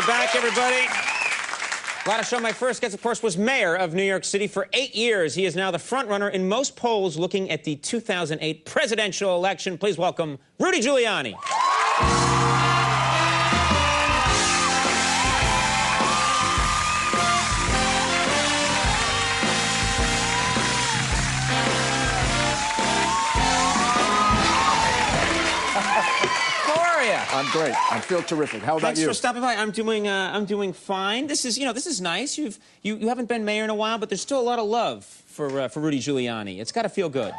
We're back, everybody. Glad to show my first guest, of course, was mayor of New York City for 8 years. He is now the front runner in most polls looking at the 2008 presidential election. Please welcome Rudy Giuliani. I'm great. I feel terrific. How about you? Thanks for stopping by. I'm doing fine. This is, this is nice. You haven't been mayor in a while, but there's still a lot of love for Rudy Giuliani. It's got to feel good.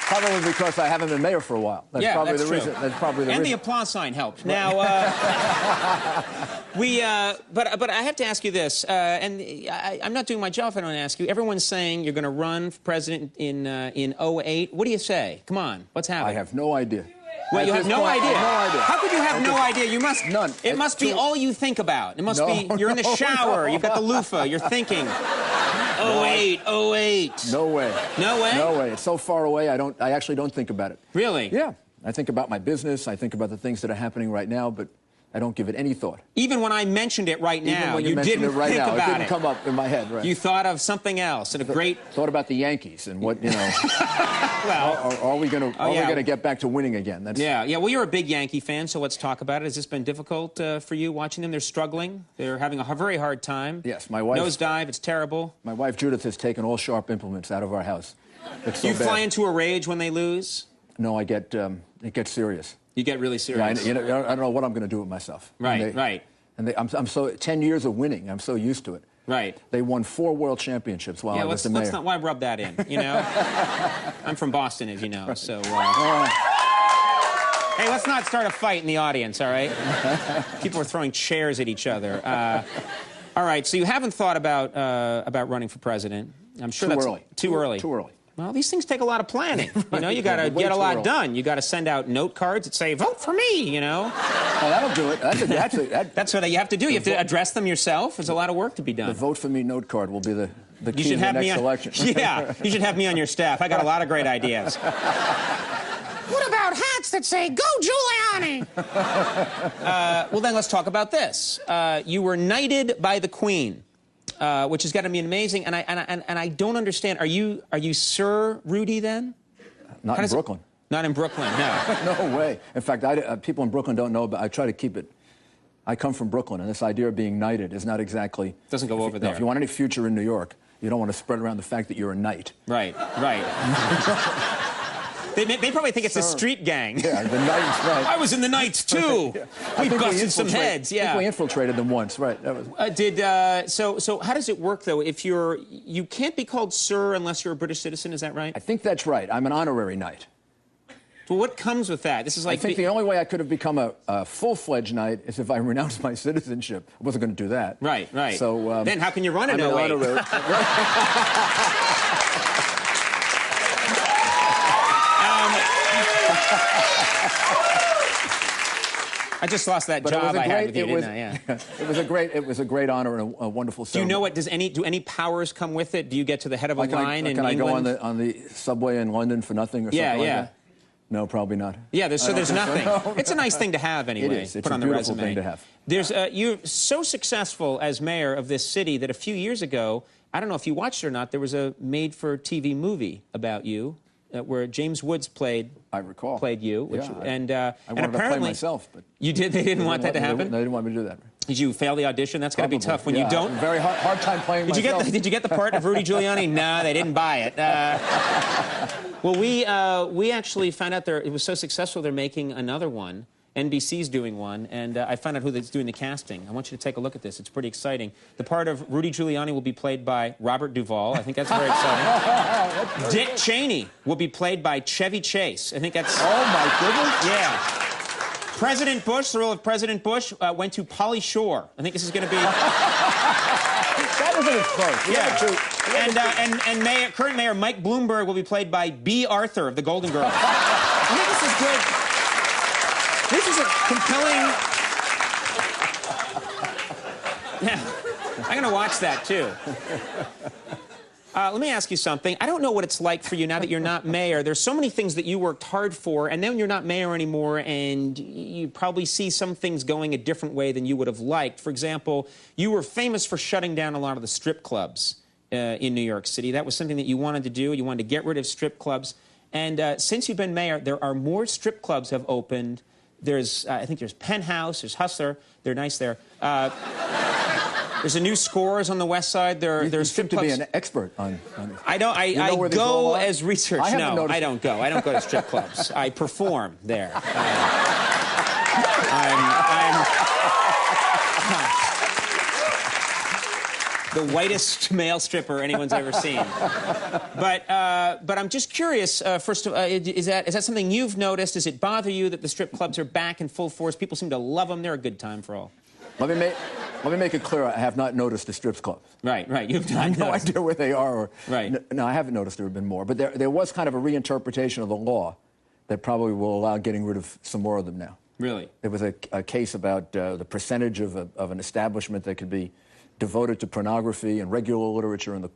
Probably because I haven't been mayor for a while. That's probably the reason. That's probably the reason. And the applause sign helped. Now, but I have to ask you this, and I'm not doing my job if I don't ask you. Everyone's saying you're going to run for president in 08. What do you say? Come on, what's happening? I have no idea. Well, you have no idea. No idea. How could you have no idea? You must. None. It must be all you think about. It must be. You're in the shower. You've got the loofah. You're thinking. 08. No way. No way? No way. It's so far away. I actually don't think about it. Really? Yeah. I think about my business. I think about the things that are happening right now, but I don't give it any thought. Even when I mentioned it right now, Even when you mentioned didn't it right think now, about it didn't come up in my head. Right. You thought of something else, and a great. Thought about the Yankees and what Well, are we going to get back to winning again? That's... Yeah. Well, you're a big Yankee fan, so let's talk about it. Has this been difficult for you watching them? They're struggling. They're having a very hard time. Yes, my wife. Nosedive. It's terrible. My wife Judith has taken all sharp implements out of our house. It's so you bad. Fly into a rage when they lose? No, it gets serious. You get really serious. Yeah, I don't know what I'm going to do with myself. Right. And I'm so 10 years of winning. I'm so used to it. Right. They won 4 world championships while I was the mayor. Let's not. Why rub that in? I'm from Boston, as you know. So. Hey, let's not start a fight in the audience, all right? People are throwing chairs at each other. All right. So you haven't thought about running for president. I'm sure that's too early. Too early. Well, these things take a lot of planning. You got to get a lot done. You got to send out note cards that say, vote for me, Well, that'll do it. That's what you have to do. You have to address them yourself. There's a lot of work to be done. The vote for me note card will be the key to the next election. Yeah, you should have me on your staff. I got a lot of great ideas. What about hats that say, go Giuliani? Well, then let's talk about this. You were knighted by the Queen. Which has got to be amazing, and I don't understand. Are you Sir Rudy then? Not in Brooklyn. Not in Brooklyn, no. No way. In fact, people in Brooklyn don't know about. I try to keep it. I come from Brooklyn, and this idea of being knighted is not exactly. Doesn't go over there. If you want any future in New York, you don't want to spread around the fact that you're a knight. Right. They probably think it's a street gang. Yeah, the Knights, right. I was in the Knights, too. Yeah. We busted some heads, yeah. I think we infiltrated them once, right. That was... So how does it work, though? If you can't be called Sir unless you're a British citizen, is that right? I think that's right. I'm an honorary knight. Well, what comes with that? This is like... I think the only way I could have become a full-fledged knight is if I renounced my citizenship. I wasn't going to do that. Right. So... then how can you run in 08? Honorary. I just lost that job I had with you, didn't I? Yeah. It was a great honor and a wonderful ceremony. Do you know what? Do any powers come with it? Do you get to the head of a line in England? Can I go on the subway in London for nothing or something like that? No, probably not. Yeah, there's nothing. So, no. It's a nice thing to have anyway. It is. It's put on a beautiful the resume. thing to have. You're so successful as mayor of this city that a few years ago, I don't know if you watched it or not, there was a made-for-TV movie about you. Where James Woods played you, which, yeah, and I wanted to play myself, but you did. They didn't want that to happen. They didn't want me to do that. Did you fail the audition? That's got to be tough when you don't. Very hard time playing myself. Did you get the part of Rudy Giuliani? No, they didn't buy it. Well, we actually found out it was so successful they're making another one. NBC's doing one, and I found out who's doing the casting. I want you to take a look at this. It's pretty exciting. The part of Rudy Giuliani will be played by Robert Duvall. I think that's very exciting. Dick Cheney will be played by Chevy Chase. I think that's... Oh, my goodness. Yeah. President Bush, the role of President Bush, went to Pauly Shore. I think this is going to be... That wasn't as close. Yeah. And current Mayor Mike Bloomberg will be played by B. Arthur of the Golden Girls. I think this is good. This is a compelling... Yeah, I'm going to watch that, too. Let me ask you something. I don't know what it's like for you now that you're not mayor. There's so many things that you worked hard for, and then you're not mayor anymore, and you probably see some things going a different way than you would have liked. For example, you were famous for shutting down a lot of the strip clubs in New York City. That was something that you wanted to do. You wanted to get rid of strip clubs. And since you've been mayor, there are more strip clubs have opened. I think there's Penthouse, there's Hustler. They're nice there. There's a new Scores on the West Side. There's strip clubs. You seem to be an expert on I don't. I go as research. No, I don't go. I don't go to strip clubs. I perform there. I'm the whitest male stripper anyone's ever seen. But I'm just curious. First of all, is that something you've noticed? Does it bother you that the strip clubs are back in full force? People seem to love them. They're a good time for all. Let me make it clear. I have not noticed the strip clubs. Right. You've not I have no idea where they are. Right. No, I haven't noticed there have been more. But there was kind of a reinterpretation of the law that probably will allow getting rid of some more of them now. Really? There was a case about the percentage of an establishment that could be devoted to pornography and regular literature, and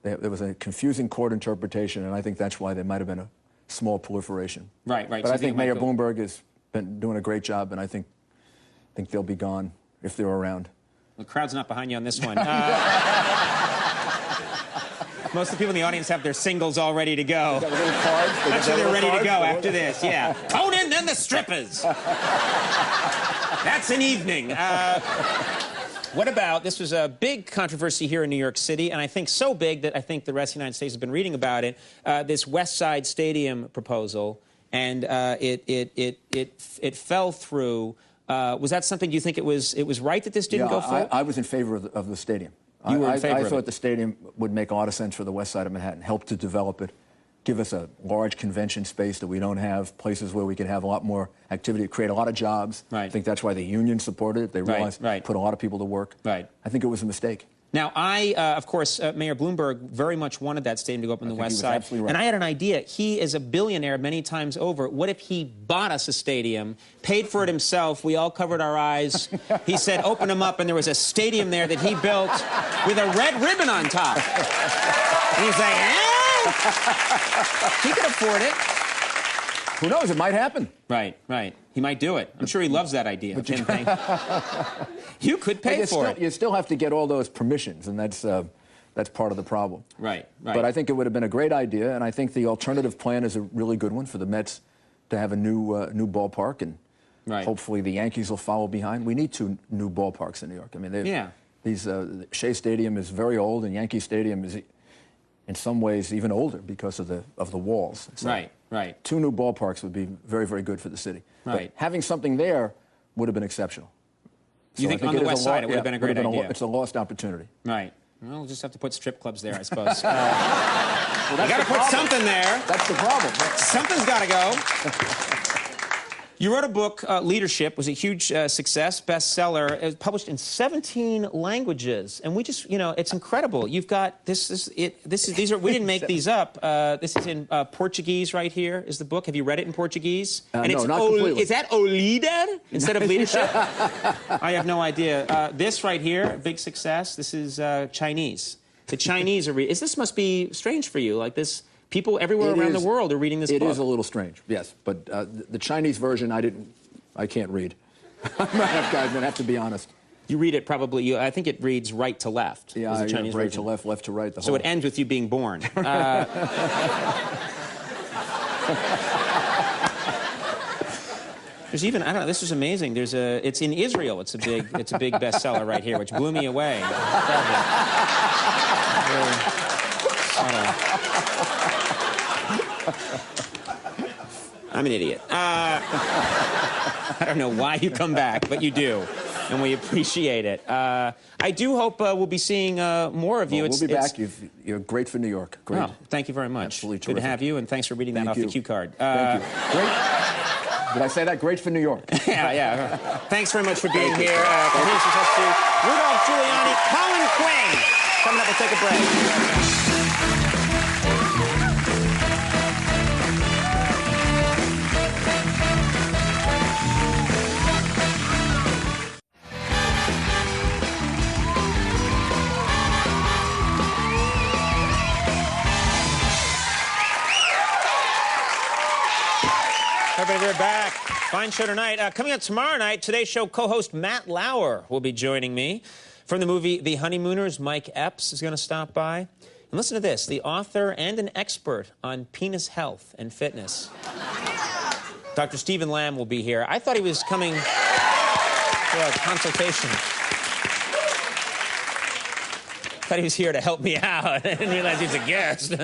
there was a confusing court interpretation, and I think that's why there might have been a small proliferation. Right. But I think Mayor Bloomberg has been doing a great job, and I think they'll be gone if they're around. The crowd's not behind you on this one. Most of the people in the audience have their singles all ready to go. They got little cards. I'm sure they're ready to go after this, yeah. Conan and the strippers. That's an evening. What about, this was a big controversy here in New York City, and I think so big that I think the rest of the United States has been reading about it, this West Side Stadium proposal, and it fell through. Was that something, do you think it was right that this didn't go through? I was in favor of the stadium. You were in favor of it? I thought the stadium would make a lot of sense for the west side of Manhattan, help to develop it, give us a large convention space that we don't have, places where we could have a lot more activity, create a lot of jobs. Right. I think that's why the union supported it. They realized put a lot of people to work. Right. I think it was a mistake. Now, of course, Mayor Bloomberg very much wanted that stadium to go up on the West Side. Absolutely right. And I had an idea. He is a billionaire many times over. What if he bought us a stadium, paid for it himself, we all covered our eyes, he said, open them up, and there was a stadium there that he built with a red ribbon on top. And he's like, he could afford it. Who knows? It might happen. Right. He might do it. I'm sure he loves that idea. You could pay for it. You still have to get all those permissions, and that's part of the problem. Right. But I think it would have been a great idea, and I think the alternative plan is a really good one for the Mets to have a new ballpark, and hopefully the Yankees will follow behind. We need 2 new ballparks in New York. I mean, Shea Stadium is very old, and Yankee Stadium is, in some ways, even older because of the walls. So Right. 2 new ballparks would be very, very good for the city. Right. But having something there would have been exceptional. You think on the West Side it would have been a great idea? It's a lost opportunity. Right. Well, we'll just have to put strip clubs there, I suppose. You got to put something there. That's the problem. Something's got to go. You wrote a book, Leadership, was a huge success, bestseller. It was published in 17 languages, and we just, it's incredible. You've got these are we didn't make these up. This is in Portuguese right here. Is the book? Have you read it in Portuguese? And no, not completely. Is that O Líder instead of Leadership? I have no idea. This right here, big success. This is Chinese. The Chinese are this must be strange for you, like this. People everywhere around the world are reading this book. It is a little strange, yes. But the Chinese version, I can't read. I have to be honest. You read it probably, I think it reads right to left. Yeah, the Chinese right version. to left, left to right. So it ends with you being born. There's even, I don't know, this is amazing. It's in Israel. It's a big bestseller right here, which blew me away. I'm an idiot. I don't know why you come back, but you do, and we appreciate it. I do hope we'll be seeing more of you. We'll be back. You're great for New York. Great. Oh, thank you very much. Absolutely terrific. Good to have you, and thanks for reading that off the cue card. Thank you. Great. Did I say that? Great for New York. Yeah. Thanks very much for being here. Here's to Rudolph, Giuliani, Colin Quinn. Coming up, we'll take a break. Everybody, we're back. Fine show tonight. Coming up tomorrow night, Today's Show co-host Matt Lauer will be joining me. From the movie The Honeymooners, Mike Epps is going to stop by. And listen to this, the author and an expert on penis health and fitness. Dr. Stephen Lamb will be here. I thought he was coming for a consultation. I thought he was here to help me out. I didn't realize he was a guest.